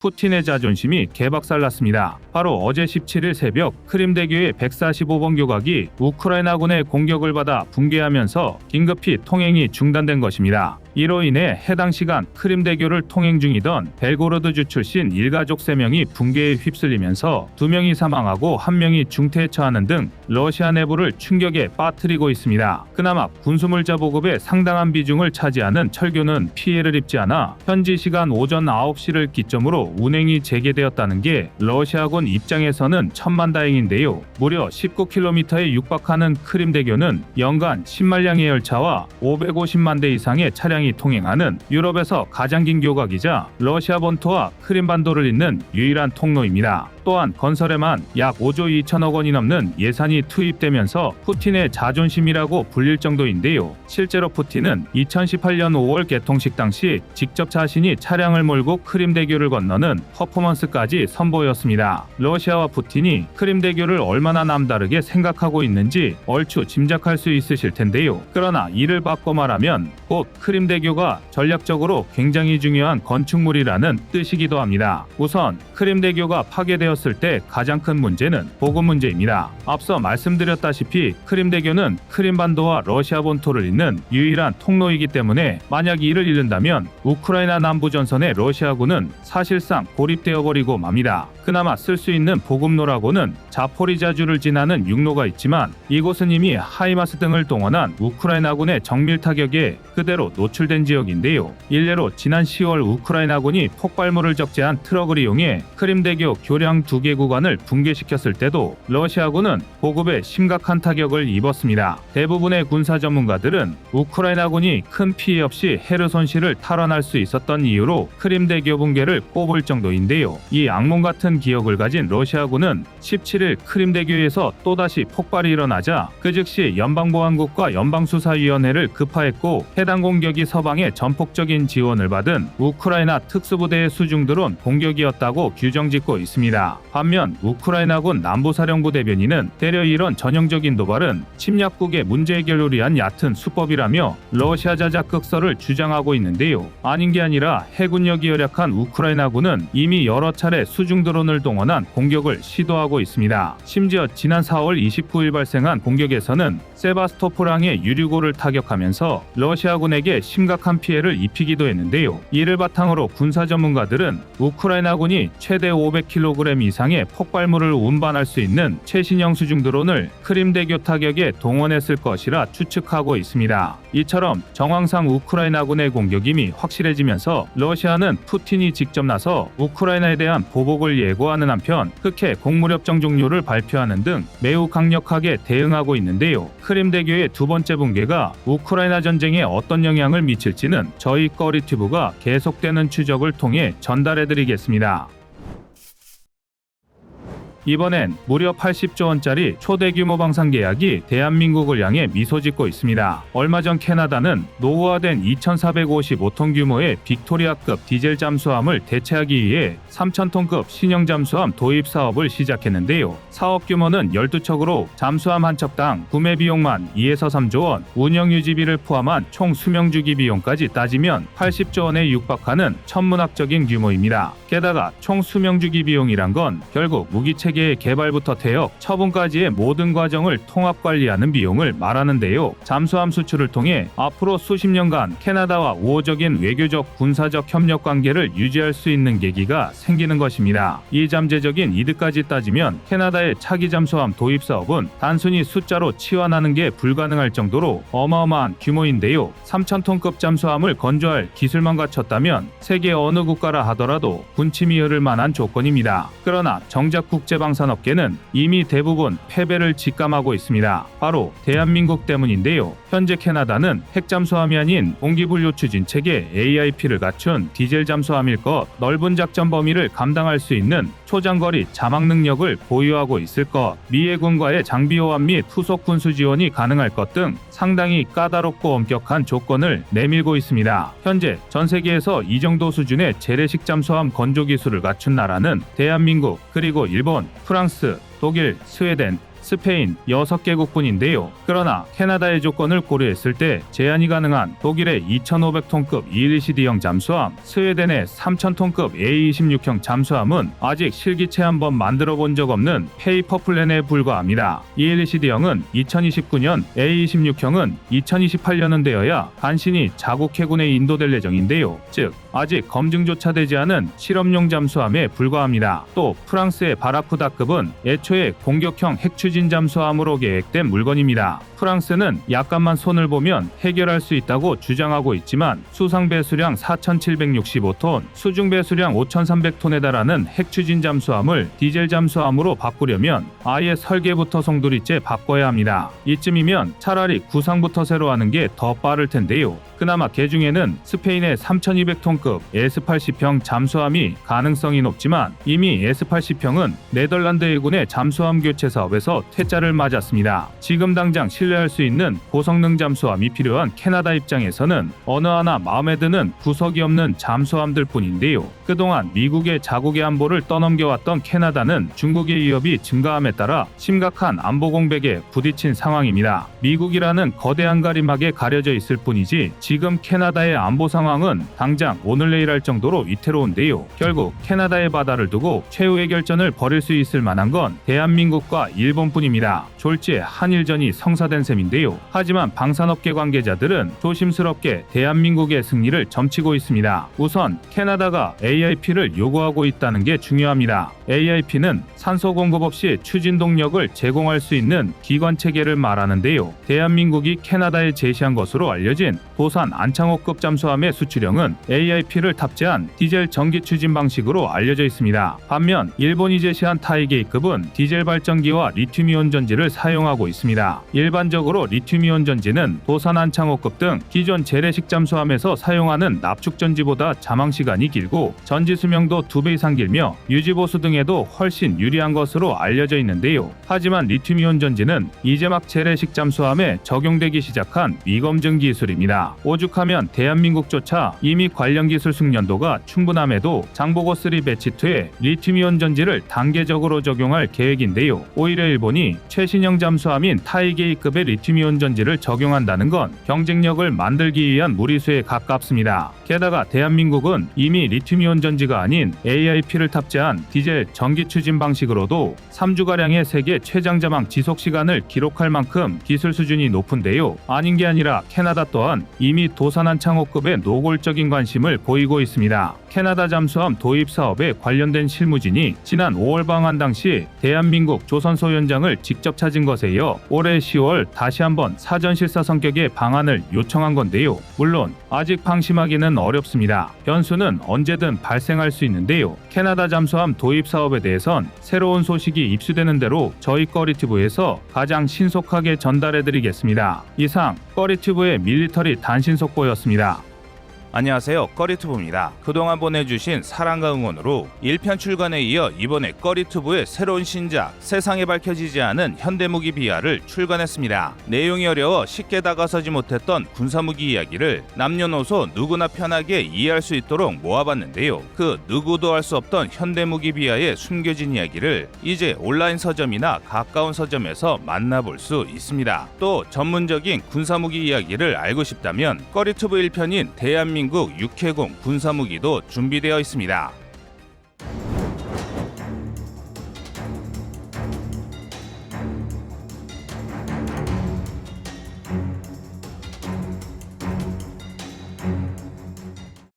푸틴의 자존심이 개박살났습니다. 바로 어제 17일 새벽 크림대교의 145번 교각이 우크라이나군의 공격을 받아 붕괴하면서 긴급히 통행이 중단된 것입니다. 이로 인해 해당 시간 크림대교를 통행 중이던 벨고로드주 출신 일가족 3명이 붕괴에 휩쓸리면서 2명이 사망하고 1명이 중태에 처하는 등 러시아 내부를 충격에 빠뜨리고 있습니다. 그나마 군수물자 보급의 상당한 비중을 차지하는 철교는 피해를 입지 않아 현지 시간 오전 9시를 기점으로 운행이 재개되었다는 게 러시아군 입장에서는 천만다행인데요. 무려 19km에 육박하는 크림대교는 연간 10만량의 열차와 550만 대 이상의 차량이 통행하는 유럽에서 가장 긴 교각이자 러시아 본토와 크림반도를 잇는 유일한 통로입니다. 또한 건설에만 약 5조 2천억 원이 넘는 예산이 투입되면서 푸틴의 자존심이라고 불릴 정도인데요. 실제로 푸틴은 2018년 5월 개통식 당시 직접 자신이 차량을 몰고 크림대교를 건너는 퍼포먼스까지 선보였습니다. 러시아와 푸틴이 크림대교를 얼마나 남다르게 생각하고 있는지 얼추 짐작할 수 있으실 텐데요. 그러나 이를 바꿔 말하면 곧 크림대교가 전략적으로 굉장히 중요한 건축물이라는 뜻이기도 합니다. 우선 크림대교가 파괴되었을 때 가장 큰 문제는 보급 문제입니다. 앞서 말씀드렸다시피 크림대교는 크림반도와 러시아 본토를 잇는 유일한 통로이기 때문에 만약 이를 잃는다면 우크라이나 남부 전선의 러시아군은 사실상 고립되어 버리고 맙니다. 그나마 쓸 수 있는 보급로라고는 자포리자주를 지나는 육로가 있지만 이곳은 이미 하이마스 등을 동원한 우크라이나군의 정밀 타격에 그대로 노출된 지역인데요. 일례로 지난 10월 우크라이나군이 폭발물을 적재한 트럭을 이용해 크림대교 교량 2개 구간을 붕괴시켰을 때도 러시아군은 보급에 심각한 타격을 입었습니다. 대부분의 군사 전문가들은 우크라이나군이 큰 피해 없이 헤르손시를 탈환할 수 있었던 이유로 크림대교 붕괴를 꼽을 정도인데요. 이 악몽 같은 기억을 가진 러시아군은 17일 크림대교에서 또다시 폭발이 일어나자 그 즉시 연방보안국과 연방수사위원회를 급파했고 해당 공격이 서방의 전폭적인 지원을 받은 우크라이나 특수부대의 수중드론 공격이었다고 규정짓고 있습니다. 반면 우크라이나군 남부사령부 대변인은 대려 이런 전형적인 도발은 침략국의 문제 해결을 위한 얕은 수법이라며 러시아 자작 극설을 주장하고 있는데요. 아닌 게 아니라 해군력이 열약한 우크라이나군은 이미 여러 차례 수중드론을 동원한 공격을 시도하고 있습니다. 심지어 지난 4월 29일 발생한 공격에서는 세바스토폴항의 유류고를 타격하면서 러시아군에게 심각한 피해를 입히기도 했는데요. 이를 바탕으로 군사 전문가들은 우크라이나군이 최대 500kg 이상의 폭발물을 운반할 수 있는 최신형 수중드론을 크림대교 타격에 동원했을 것이라 추측하고 있습니다. 이처럼 정황상 우크라이나군의 공격임이 확실해지면서 러시아는 푸틴이 직접 나서 우크라이나에 대한 보복을 예고하는 한편 흑해 공무력정 종료를 발표하는 등 매우 강력하게 대응하고 있는데요. 크림대교의 두 번째 붕괴가 우크라이나 전쟁에 어떤 영향을 미칠지는 저희 꺼리튜브가 계속되는 추적을 통해 전달해드리겠습니다. 이번엔 무려 80조 원짜리 초대규모 방산 계약이 대한민국을 향해 미소 짓고 있습니다. 얼마 전 캐나다는 노후화된 2,455톤 규모의 빅토리아급 디젤 잠수함을 대체하기 위해 3,000톤급 신형 잠수함 도입 사업을 시작했는데요. 사업 규모는 12척으로 잠수함 한 척당 구매 비용만 2에서 3조 원, 운영 유지비를 포함한 총 수명 주기 비용까지 따지면 80조 원에 육박하는 천문학적인 규모입니다. 게다가 총 수명 주기 비용이란 건 결국 무기체계의 개발부터 퇴역, 처분까지의 모든 과정을 통합 관리하는 비용을 말하는데요. 잠수함 수출을 통해 앞으로 수십 년간 캐나다와 우호적인 외교적, 군사적 협력 관계를 유지할 수 있는 계기가 생기는 것입니다. 이 잠재적인 이득까지 따지면 캐나다의 차기 잠수함 도입 사업은 단순히 숫자로 치환하는 게 불가능할 정도로 어마어마한 규모인데요. 3,000톤급 잠수함을 건조할 기술만 갖췄다면 세계 어느 국가라 하더라도 군침이 흐를 만한 조건입니다. 그러나 정작 국제방산업계는 이미 대부분 패배를 직감하고 있습니다. 바로 대한민국 때문인데요. 현재 캐나다는 핵잠수함이 아닌 공기분류 추진 체계 AIP를 갖춘 디젤 잠수함일 것, 넓은 작전 범위를 감당할 수 있는 초장거리 자막 능력을 보유하고 있을 것, 미 해군과의 장비 호환 및 후속 군수 지원이 가능할 것 등 상당히 까다롭고 엄격한 조건을 내밀고 있습니다. 현재 전 세계에서 이 정도 수준의 재래식 잠수함 건조 기술을 갖춘 나라는 대한민국, 그리고 일본, 프랑스, 독일, 스웨덴, 스페인 6개국뿐인데요. 그러나 캐나다의 조건을 고려했을 때 제한이 가능한 독일의 2500톤급 ELCD형 잠수함, 스웨덴의 3000톤급 A26형 잠수함은 아직 실기체 한번 만들어 본 적 없는 페이퍼 플랜에 불과합니다. ELCD형은 2029년, A26형은 2028년은 되어야 간신히 자국 해군에 인도될 예정인데요. 즉 아직 검증조차 되지 않은 실험용 잠수함에 불과합니다. 또 프랑스의 바라쿠다급은 애초에 공격형 핵추진 잠수함으로 계획된 물건입니다. 프랑스는 약간만 손을 보면 해결할 수 있다고 주장하고 있지만 수상 배수량 4,765톤, 수중 배수량 5,300톤에 달하는 핵추진 잠수함을 디젤 잠수함으로 바꾸려면 아예 설계부터 송두리째 바꿔야 합니다. 이쯤이면 차라리 구상부터 새로 하는 게 더 빠를 텐데요. 그나마 개 중에는 스페인의 3,200톤급 S-80형 잠수함이 가능성이 높지만 이미 S-80형은 네덜란드 해군의 잠수함 교체 사업에서 퇴짜를 맞았습니다. 지금 당장 신뢰할 수 있는 고성능 잠수함이 필요한 캐나다 입장에서는 어느 하나 마음에 드는 구석이 없는 잠수함들 뿐인데요. 그동안 미국의 자국의 안보를 떠넘겨왔던 캐나다는 중국의 위협이 증가함에 따라 심각한 안보 공백에 부딪힌 상황입니다. 미국이라는 거대한 가림막에 가려져 있을 뿐이지 지금 캐나다의 안보 상황은 당장 오늘 내일 할 정도로 위태로운데요. 결국 캐나다의 바다를 두고 최후의 결전을 벌일 수 있을 만한 건 대한민국과 일본뿐입니다. 졸지에 한일전이 성사된 셈인데요. 하지만 방산업계 관계자들은 조심스럽게 대한민국의 승리를 점치고 있습니다. 우선 캐나다가 AIP를 요구하고 있다는 게 중요합니다. AIP는 산소 공급 없이 추진 동력을 제공할 수 있는 기관 체계를 말하는데요. 대한민국이 캐나다에 제시한 것으로 알려진 도산 안창호급 잠수함의 수출형은 AIP를 탑재한 디젤 전기 추진 방식으로 알려져 있습니다. 반면 일본이 제시한 타이게이급은 디젤 발전기와 리튬이온 전지를 사용하고 있습니다. 일반적으로 리튬이온 전지는 도산 안창호급 등 기존 재래식 잠수함에서 사용하는 납축 전지보다 잠항 시간이 길고 전지 수명도 2배 이상 길며 유지 보수 등에도 훨씬 유리한 것으로 알려져 있는데요. 하지만 리튬이온 전지는 이제 막 재래식 잠수함에 적용되기 시작한 미검증 기술입니다. 오죽하면 대한민국조차 이미 관련 기술 숙련도가 충분함에도 장보고3 배치2에 리튬이온 전지를 단계적으로 적용할 계획인데요. 오히려 일본이 최신형 잠수함인 타이게이급의 리튬이온 전지를 적용한다는 건 경쟁력을 만들기 위한 무리수에 가깝습니다. 게다가 대한민국은 이미 리튬이온 전지가 아닌 AIP를 탑재한 디젤 전기 추진 방식으로도 3주가량의 세계 최장 잠항 지속 시간을 기록할 만큼 기술 수준이 높은데요. 아닌 게 아니라 캐나다 또한 이미 도산 안창호급의 노골적인 관심을 보이고 있습니다. 캐나다 잠수함 도입 사업에 관련된 실무진이 지난 5월 방한 당시 대한민국 조선소 현장을 직접 찾은 것에 이어 올해 10월 다시 한번 사전 실사 성격의 방안을 요청한 건데요. 물론 아직 방심하기는 어렵습니다. 변수는 언제든 발생할 수 있는데요. 캐나다 잠수함 도입 사업에 대해선 새로운 소식이 입수되는 대로 저희 꺼리튜브에서 가장 신속하게 전달해드리겠습니다. 이상 꺼리튜브의 밀리터리 단신 속보였습니다. 안녕하세요, 꺼리튜브입니다. 그동안 보내주신 사랑과 응원으로 1편 출간에 이어 이번에 꺼리튜브의 새로운 신작 세상에 밝혀지지 않은 현대무기 비하를 출간했습니다. 내용이 어려워 쉽게 다가서지 못했던 군사무기 이야기를 남녀노소 누구나 편하게 이해할 수 있도록 모아봤는데요. 그 누구도 알 수 없던 현대무기 비하의 숨겨진 이야기를 이제 온라인 서점이나 가까운 서점에서 만나볼 수 있습니다. 또 전문적인 군사무기 이야기를 알고 싶다면 꺼리튜브 1편인 대한민국 육해공 군사무기도 준비되어 있습니다.